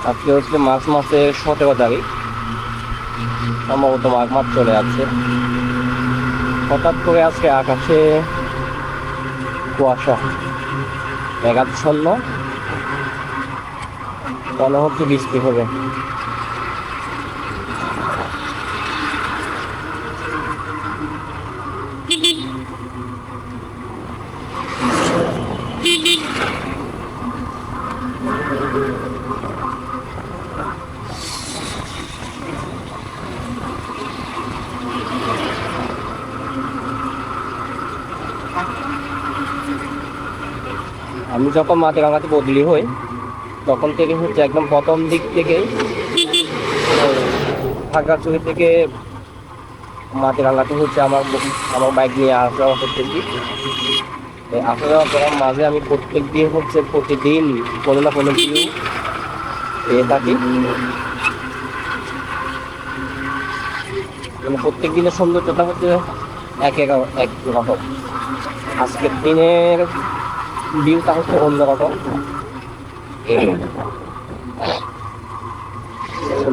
আজকে হচ্ছে মার্চ মাসের 17 তারিখ, সম্ভবত মাঘ মাস চলে যাচ্ছে। হঠাৎ করে আজকে আকাশে কুয়াশা, মেঘাচ্ছন্ন, মনে হচ্ছে বৃষ্টি হবে। আমি যখন মাটিরাঙ্গাতে বদলি হই তখন থেকে হচ্ছে একদম প্রথম দিক থেকে খাগড়াছড়ি থেকে মাটিরাঙ্গাতে হচ্ছে আমার বাইক নিয়ে আসা যাওয়া করতেছি। আসা যাওয়া করার মাঝে আমি প্রত্যেক দিন হচ্ছে প্রতিদিন কোনো না কোনো ভিউ পেয়ে থাকি। মানে প্রত্যেক দিনের সৌন্দর্যটা হচ্ছে এক রকম। আজকের দিনের ভিউটা হচ্ছে অন্যরকম,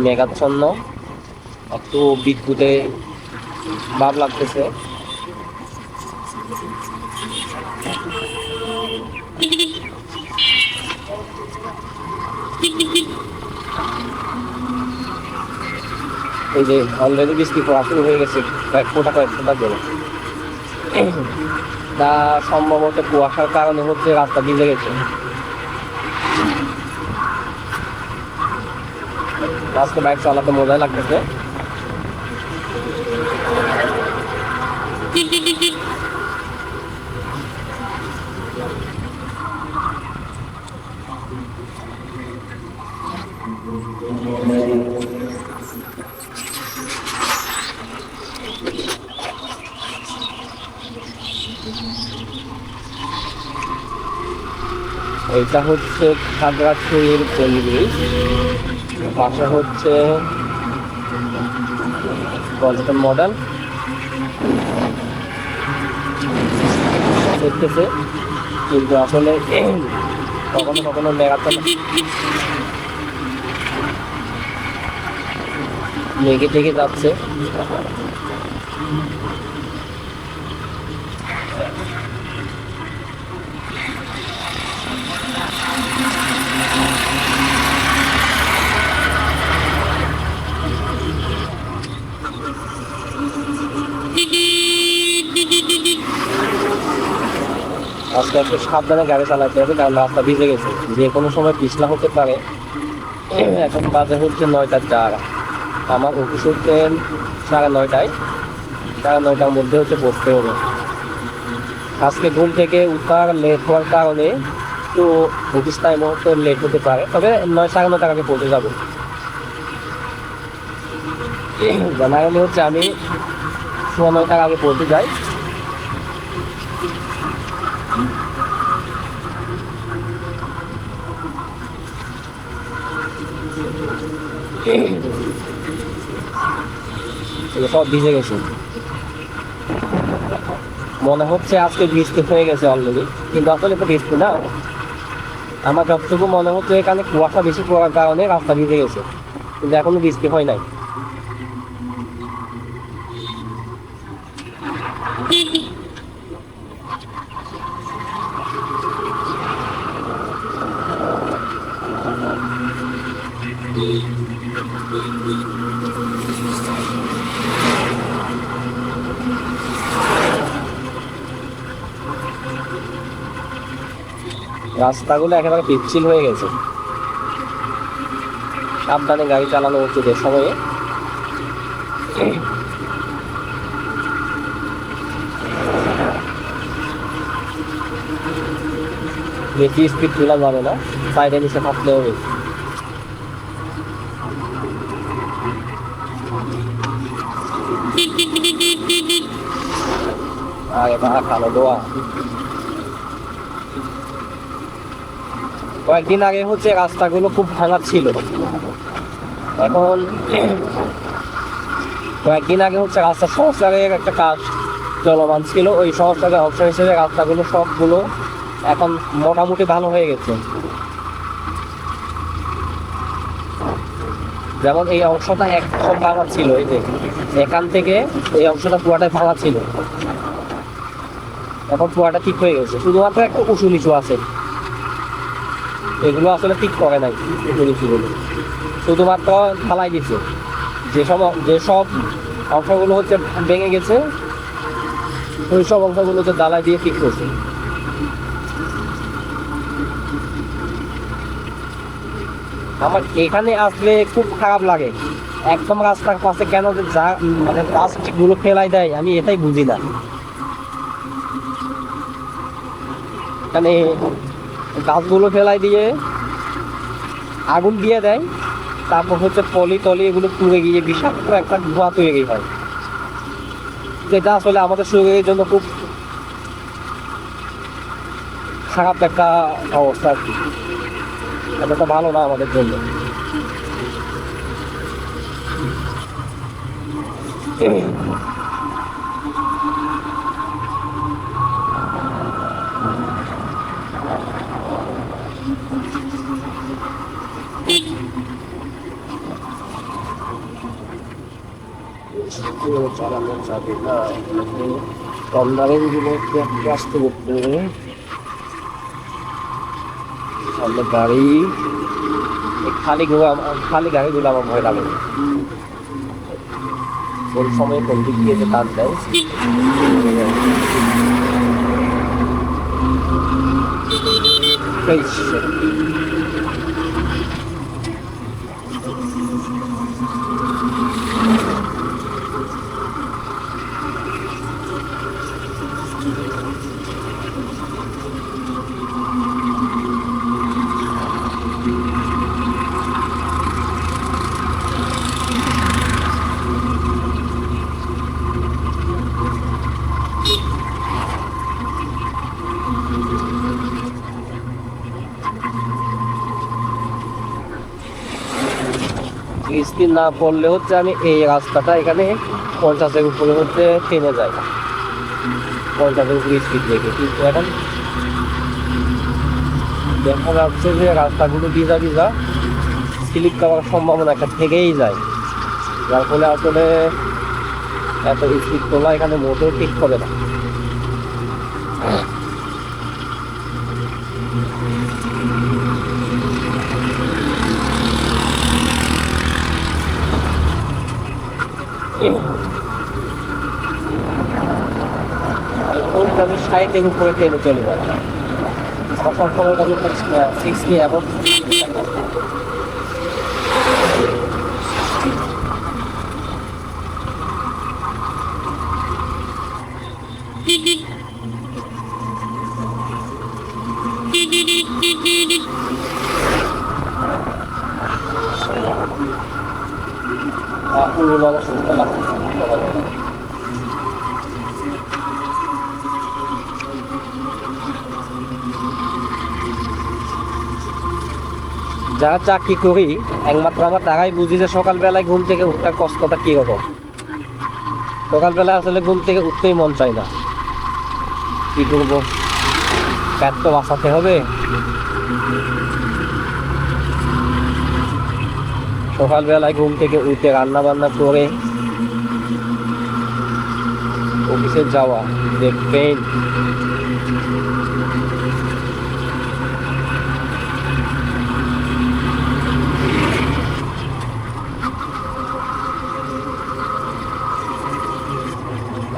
মেঘাচ্ছন্ন, একটু বিদ্যুতে ভাব লাগতেছে। এই যে অলরেডি বৃষ্টি পড়া শুরু হয়ে গেছে কয়েক ফোঁটা জন্য। তা সম্ভবত কুয়াশার কারণে হচ্ছে রাস্তা ভিজে গেছে। আজকে বাইক চালাতে মজাই লাগতেছে। এটা হচ্ছে খাগড়াছড়ির পরিবেশ, পাশে হচ্ছে পর্যটন মডেল দেখতেছে, কিন্তু আসলে কখনো কখনো মেঘে থেকে যাচ্ছে। আজকে একটু সাবধানে গাড়ি চালাতে হবে, কারণ রাস্তা ভিজে গেছে, যে কোনো সময় পিছলা হতে পারে। এখন বাজে হচ্ছে 9টা 4, আমার অফিস হচ্ছে 9:30, 9:30টার মধ্যে হচ্ছে পড়তে হবে। আজকে ঘুম থেকে উঠার লেট হওয়ার কারণে একটু অফিস টাইম হয়তো লেট হতে পারে, তবে 9, 9:30 আগে পৌঁছে যাবো। জেনারেলি হচ্ছে আমি 9:30 আগে পৌঁছে যাই। সব ভিজে গেছে, মনে হচ্ছে আজকে বৃষ্টি হয়ে গেছে অলরেডি, কিন্তু আসলে তো বৃষ্টি না। আমার যতটুকু মনে হচ্ছে এখানে কুয়াশা বেশি পড়ার কারণে রাস্তা ভিজে গেছে, কিন্তু এখনো বৃষ্টি হয় নাই। রাস্তাগুলো একেবারে পিচ্ছিল হয়ে গেছে, সাবধানে গাড়ি চালানো উচিত এ সময়ে। বেশি স্পিড তোলা যাবে না, সাইডে নিচে থাকলে হবে। আরে বা কালো দোয়া। কয়েকদিন আগে হচ্ছে রাস্তাগুলো খুব ভাঙা ছিল, এখন কয়েকদিন আগে হচ্ছে রাস্তা সংস্কারের একটা কাজ চলমান ছিল, ওই সংস্কারের অংশ হিসেবে রাস্তাগুলো সবগুলো এখন মোটামুটি ভালো হয়ে গেছে। যেমন এই অংশটা একদম ভাঙা ছিল, এই যে এখান থেকে এই অংশটা পুরাটাই ভাঙা ছিল, এখন পুরাটা ঠিক হয়ে গেছে, শুধুমাত্র একটা উঁচু নিচু আছে, এগুলো আসলে ঠিক করে নাই উঁচু নিচুগুলো, শুধুমাত্র ঢালাই দিচ্ছে। যেসব অংশগুলো হচ্ছে ভেঙে গেছে ওই সব অংশগুলো হচ্ছে ঢালাই দিয়ে ঠিক করছে। আমার এখানে আসলে খুব খারাপ লাগে, একদম রাস্তার পাশে কেন যে যা মানে প্লাস্টিক গুলো ফেলাই দেয় আমি এটাই বুঝি না। এখানে গাছগুলো ফেলাই দিয়ে আগুন দিয়ে দেয়, তারপর হচ্ছে পলি টলি এগুলো পুড়ে গিয়ে বিষাক্ত একটা ধোঁয়া তৈরি হয়, যেটা আসলে আমাদের শরীরের জন্য খুব খারাপ একটা অবস্থা আর কি, এটা ভালো না আমাদের জন্য। চালানো যাবে না, কর্নারিং গুলো একটু আস্তে করতে হবে। সামনে গাড়ি, খালি গাড়িগুলো আমার ভয় লাগে, কোন সময় কোন দিক দিয়ে যে টান দেয়। স্পিড না পড়লে হচ্ছে আমি এই রাস্তাটা এখানে 50-এর উপরে হচ্ছে ট্রেনে যাই, 50-এর উপরে স্পিড রেখে, কিন্তু এখন দেখা যাচ্ছে যে রাস্তাগুলো ভিজা ভিজা স্লিপ খাওয়ার সম্ভাবনা একটা থেকেই যায়, যার ফলে আসলে এত স্পিড তোলা এখানে মোটেও ঠিক হবে না। আমি 60-এর উপরে ট্রেনে চলে যাই, আমার সবসময় 60 এবং যারা চাকরি করি একমাত্র আমার তারাই বুঝি যে সকালবেলায় ঘুম থেকে উঠার কষ্টটা কিরকম। সকালবেলায় আসলে ঘুম থেকে উঠতেই মন চায় না, কি করবো, পেট তো বাঁচাতে হবে। সকালবেলায় ঘুম থেকে উঠে রান্না বান্না করে অফিসে যাওয়া, দেখবেন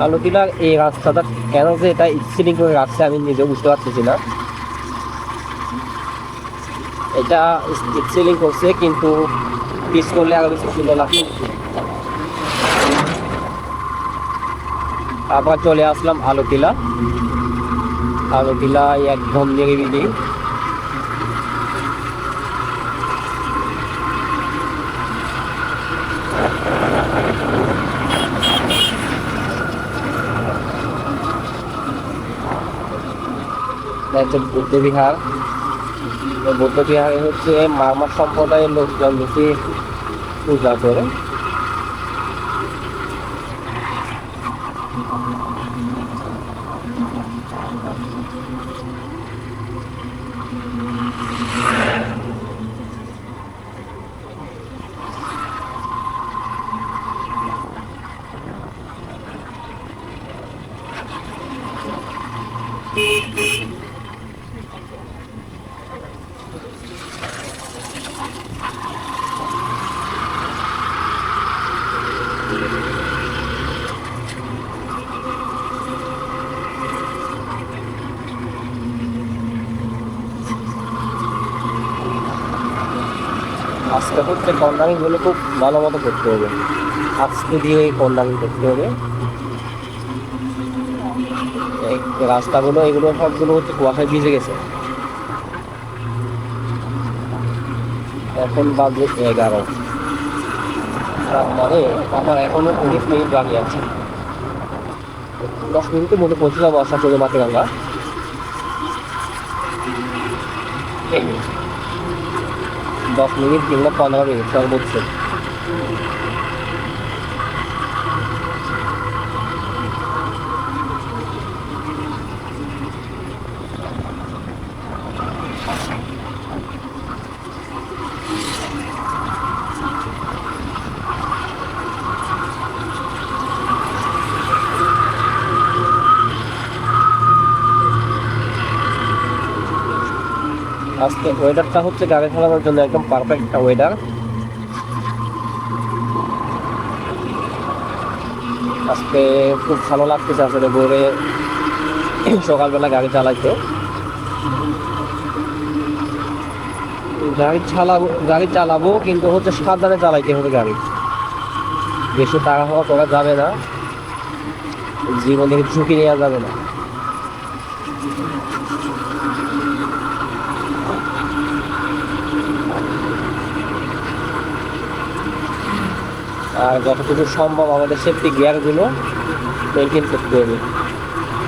আলুটিলার এই রাস্তাটা কেন যে এটা স্পিডিং করে রাখছে আমি নিজে বুঝতে পারতেছি না। এটা স্পিডিং করছে কিন্তু পিস করলে আরো বেশি সুন্দর লাগছে। আবার চলে আসলাম আলুটিলা, আলুটিলায় একদম নিরিবিলি, বৌদ্ধবিহার। বৌদ্ধবিহারে হচ্ছে মারমার সম্প্রদায়ের লোকজন বেশি পূজা করে। আজকে হচ্ছে কর্নারিং গুলো খুব ভালো মতো করতে হবে, আজকে দিয়ে এই কর্নারিং করতে হবে। এই রাস্তাগুলো এগুলো সবগুলো হচ্ছে কুয়াশায় ভিজে গেছে। এখন বাজে 11, তার মানে আমার এখনো 19 মিনিট বাকি আছে। 10 মিনিটের মধ্যে পৌঁছে যাবো আশা করি মাটিরাঙ্গা। 10 মিনিট কিংবা 15 মিনিট সর্বোচ্চ। আজকে ওয়েদারটা হচ্ছে গাড়ি চালানোর জন্য একদম পারফেক্ট একটা ওয়েদার। আজকে খুব ভালো লাগতেছে আসলে ভোরে সকালবেলা গাড়ি চালাইতে। গাড়ি চালাবো কিন্তু হচ্ছে সাবধানে চালাইতে হবে গাড়ি, বেশি তাড়াহুড়া করা যাবে না, জীবনের ঝুঁকি নেওয়া যাবে না। আর যতটুকু সম্ভব আমাদের সেফটি গিয়ারগুলো মেনটেন করতে হবে।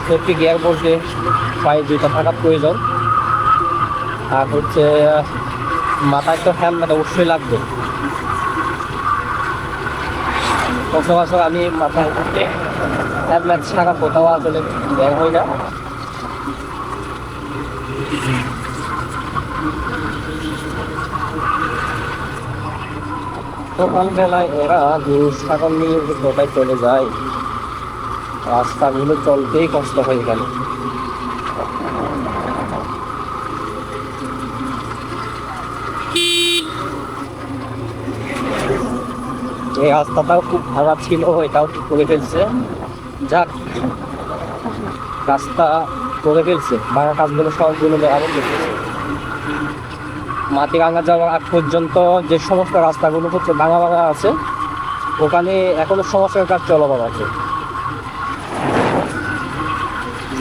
সেফটি গিয়ার বলতে পায়ে জুতা থাকা প্রয়োজন, আর হচ্ছে মাথায় তো হেলমেট অবশ্যই লাগবে। সচরাচর আমি মাথায় হেলমেট ছাড়া কোথাও আসলে বের হই না। সকালবেলায় এরা গরু ছাগল নিয়ে কোথায় চলে যায়, রাস্তাগুলো চলতেই কষ্ট হয়ে গেল। এই রাস্তাটাও খুব ভাড়া ছিল, এটাও ঠিক করে ফেলছে। যাক, রাস্তা করে ফেলছে, ভাড়া কাজগুলো সবগুলো মেরামত করতেছে। মাটিরাঙ্গা যাওয়ার আগ পর্যন্ত যে সমস্ত রাস্তাগুলো হচ্ছে ভাঙা ভাঙা আছে, ওখানে এখনো সংস্কার কাজ চলমান আছে।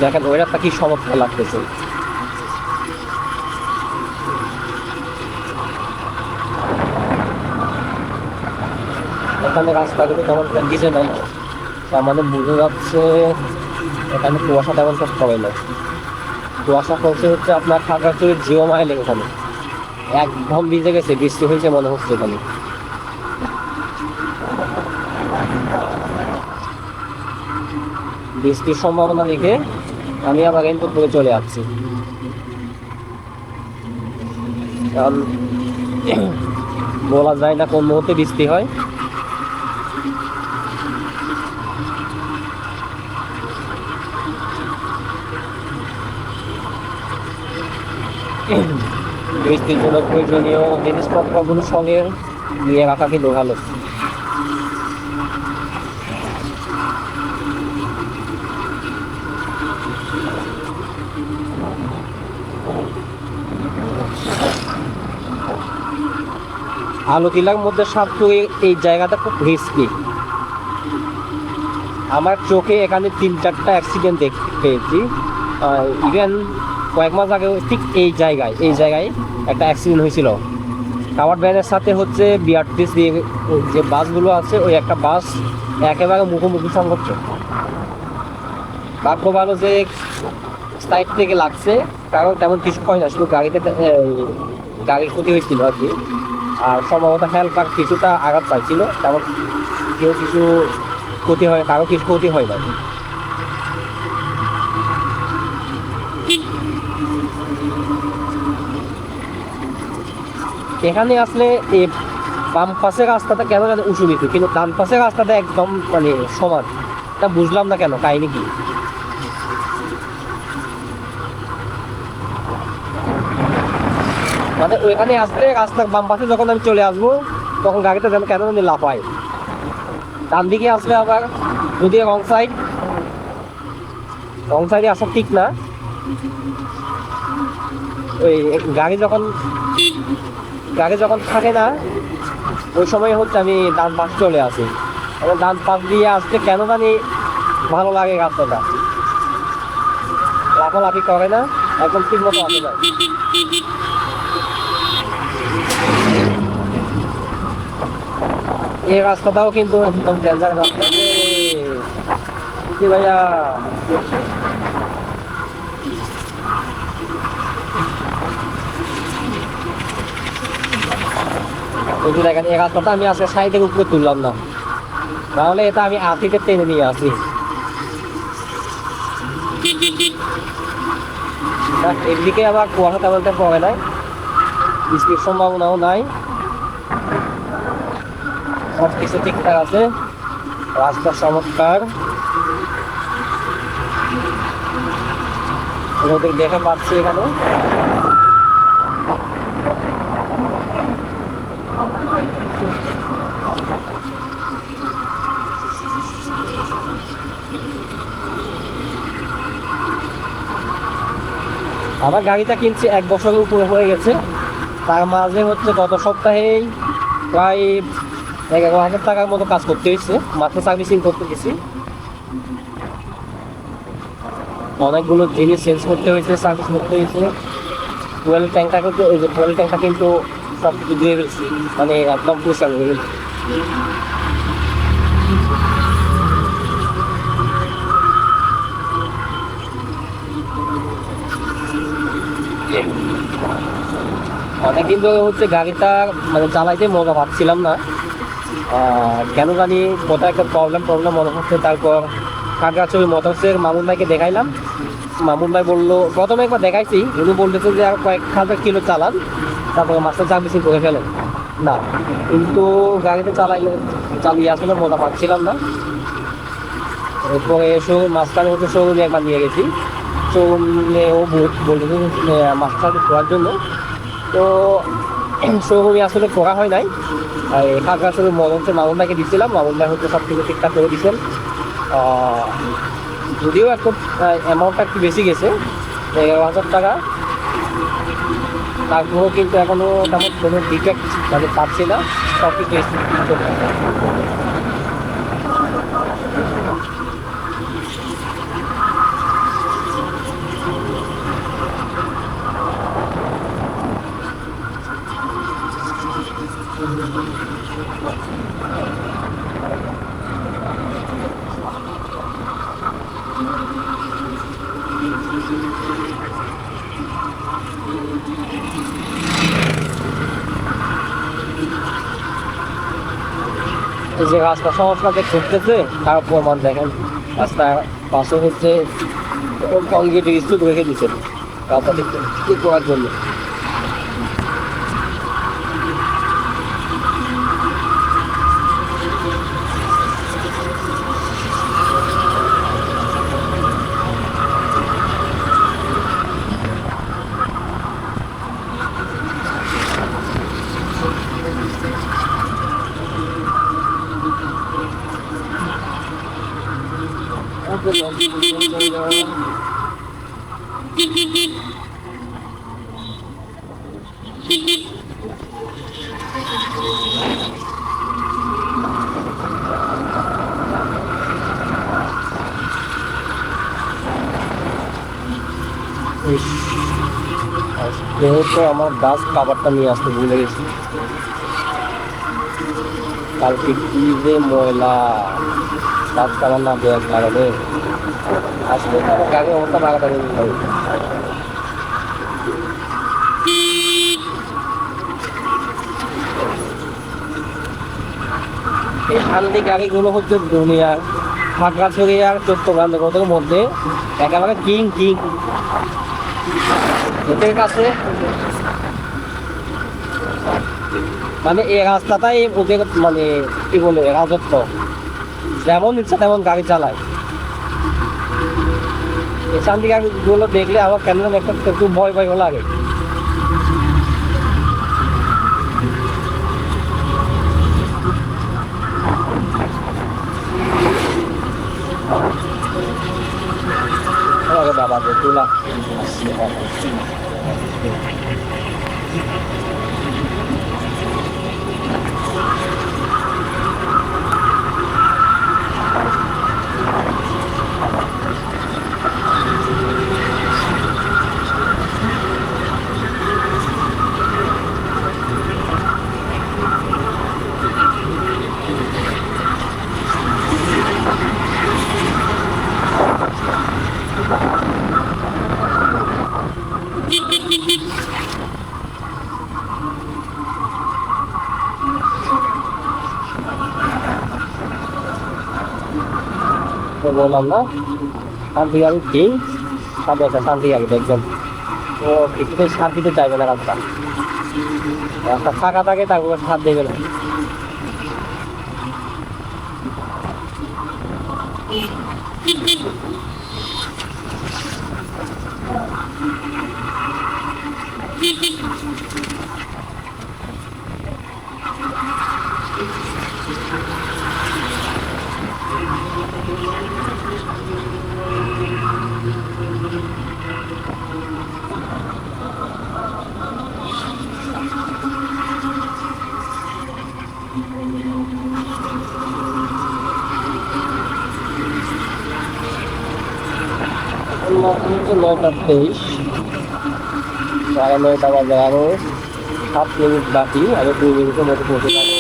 দেখেন ওয়েদারটা কি চমৎকার লাগতেছে। এখানে রাস্তাগুলো তেমন ভিজে না, তার মানে বোঝা যাচ্ছে এখানে কুয়াশা তেমন সব পড়ে না। কুয়াশা পড়ছে হচ্ছে আপনার খাগড়াছড়ির জিও মাইল, এখানে একদম ভিজে গেছে, বৃষ্টি হয়েছে মনে হচ্ছে এখানে। বৃষ্টির সম্ভাবনা দেখে আমি আবার রেইনকোট পরে চলে যাচ্ছি, কারণ বলা যায় না কোন মুহূর্তে বৃষ্টি হয়। বৃষ্টির জন্য প্রয়োজনীয় জিনিসপত্রগুলো সঙ্গে নিয়ে রাখা কিন্তু ভালো। আলুটিলার মধ্যে সাতপুরে এই জায়গাটা খুব রিস্কি। আমার চোখে এখানে 3-4টা অ্যাক্সিডেন্ট দেখতে পেয়েছি। ইভেন কয়েক মাস আগে ঠিক এই জায়গায় একটা অ্যাক্সিডেন্ট হয়েছিল। কাভার্ড ভ্যানের সাথে হচ্ছে বিআরটিসি দিয়ে যে বাসগুলো আছে, ওই একটা বাস একেবারে মুখোমুখি সংঘর্ষ। ভাগ্য ভালো যে সাইড থেকে লাগছে, কারণ তেমন কিছু হয় না, শুধু গাড়ির ক্ষতি হয়েছিল আর কি। আর সম্ভবত হেল্পার কিছুটা আঘাত পাইছিল, তেমন কেউ কিছু ক্ষতি হয়, কারো কিছু ক্ষতি হয় না। এখানে আসলে এই বাম পাশের রাস্তাটা কেন জানি উঁচু নিচু, কিন্তু ডান পাশের রাস্তাটা একদম মানে সমান। তা বুঝলাম না কেন, কাহিনি কি। মানে ওইখানে আসলে রাস্তার বাম পাশে যখন আমি চলে আসবো তখন গাড়িটা যেন কেন জানি লাফায়। ডান দিকে আসলে আবার যদি রং সাইডে আসা ঠিক না। ওই গাড়ি যখন থাকে না ওই সময় হচ্ছে আমি ডান পাশ চলে আসি। ডান পাশ দিয়ে আসতে কেন জানি ভালো লাগে রাস্তাটা, লাফালাফি করে না, একদম ঠিক মতো আসে না। এই রাস্তাটাও কিন্তু একদম ডেঞ্জার রাস্তা ভাইয়া। দেখেন এই রাস্তাটা আমি আজকে সাইডের উপরে তুললাম না, তাহলে এটা আমি আতিতে টেনে নিয়ে আসি। এদিকে আবার কুয়াশা তেমন পড়ে নাই, বৃষ্টির সম্ভাবনাও নাই, সব কিছু ঠিকঠাক আছে, রাস্তা চমৎকার। ওদের দেখা পাচ্ছি এখানে। আমার গাড়িটা কিনছি 1 বছরের উপরে হয়ে গেছে। তার মাঝে হচ্ছে গত সপ্তাহেই প্রায় 11,000 টাকার মতো কাজ করতে হয়েছে, মাত্র সার্ভিসিং করতে গেছি। অনেকগুলো জিনিস চেঞ্জ করতে হয়েছে, সার্ভিস করতে হয়েছে। ফুয়েল ট্যাঙ্কটা কিন্তু সব কিছু দিয়ে ফেলছি, মানে একদম পরিষ্কার হয়ে গেছে। অনেকদিন ধরে হচ্ছে গাড়িটা মানে চালাইতে মজা পাচ্ছিলাম না, কেন জানি কোথাও একটা প্রবলেম মনে হচ্ছে। তারপর খাগড়াছড়ি মোটরসের মামুন ভাইকে দেখাইলাম। মামুন ভাই বললো, প্রথমে একবার দেখাইছি, উনি বলতেছে যে আর কয়েক হাজার কিলো চালান, তারপরে মাস্টার সার্ভিসিং করে ফেলেন না। কিন্তু গাড়িতে চালিয়ে আসলে মজা পাচ্ছিলাম না। এরপরে মাঝখানে হচ্ছে শোরুমে একবার নিয়ে গেছি, শোরুমে ও বলতেছে মাস্টার সার্ভিস করার জন্য। তো শোরুমে আসলে করা হয় নাই, খাগড়াছড়ি মামুন ভাইকে দিচ্ছিলাম। মামুন ভাই হচ্ছে সব কিছু ঠিকঠাক করে দিচ্ছেন। যদিও একটু অ্যামাউন্টটা একটু বেশি গেছে, 11,000 টাকা। তারপরেও কিন্তু এখনও তেমন কোনো ডিফেক্ট মানে পাচ্ছি না, সব কিছু যে রাস্তা সংস্কার যে করতেছে তার প্রমাণ দেখেন। রাস্তার পাশে হচ্ছে কংক্রিটের স্তূপ রেখে দিচ্ছে রাস্তা ঠিক করার জন্য। যেহেতু আমার ডাস্ট কাভারটা নিয়ে আসতে ভুলে গেছি, কালকে কি যে ময়লা, ডাস্ট কাভার না দেওয়া লাগাবে আসলে গাড়ির অবস্থা লাগাতে এই হান্দি গাড়িগুলো হচ্ছে দুনিয়ার খাগড়াছড়ি আর চট্টগ্রামের মধ্যে একেবারে কিং ওদের কাছে। মানে এই রাস্তাটাই ওদের মানে কি বলে রাজত্ব, যেমন ইচ্ছা তেমন গাড়ি চালায়। এই শান্তি গাড়িগুলো দেখলে আমার কেন একটা একটু ভয় লাগে। বাজে তুলা বললাম না শান্তি গাড়ি ঠিক সাথে আছে শান্তি গাড়ি দেখবেন তো কিছুতেই সার দিতে চাইবে না রাস্তা রাস্তা ফাঁকা থাকে তারপরে সার দেবে না কিন্তু 9:23 9:30 বাজে আরো 7 মিনিট বাকি আরো 2 মিনিটের মধ্যে পৌঁছে যাবো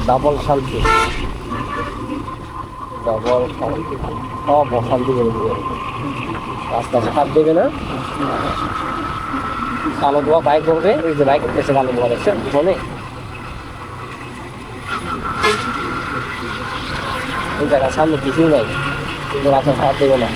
ডাবল শান্তি সব অশান্তি করে দেবে রাস্তা সার দেবে না কালো ধোয়া বাইক করবে ওই যে বাইক এসে কালো ধোয়া দেখছে ফোনে ওই জায়গার সামনে কিছুই নাই কিন্তু রাস্তা সার দেবে না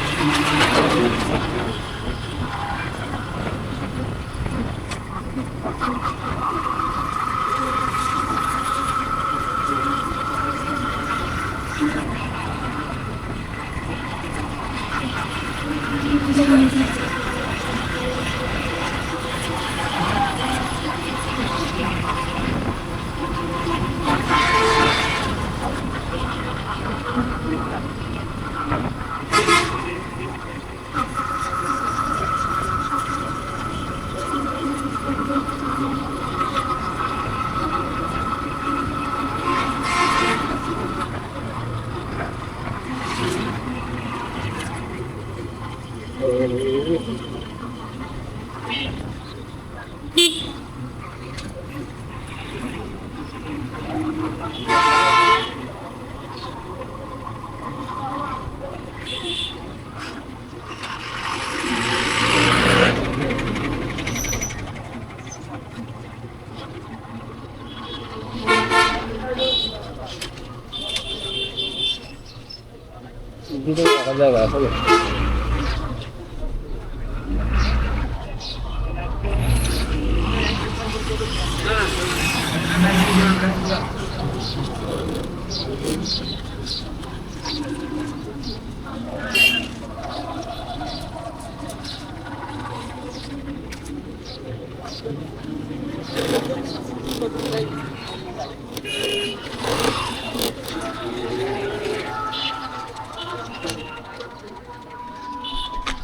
ভিতরে থাকার জায়গা আছে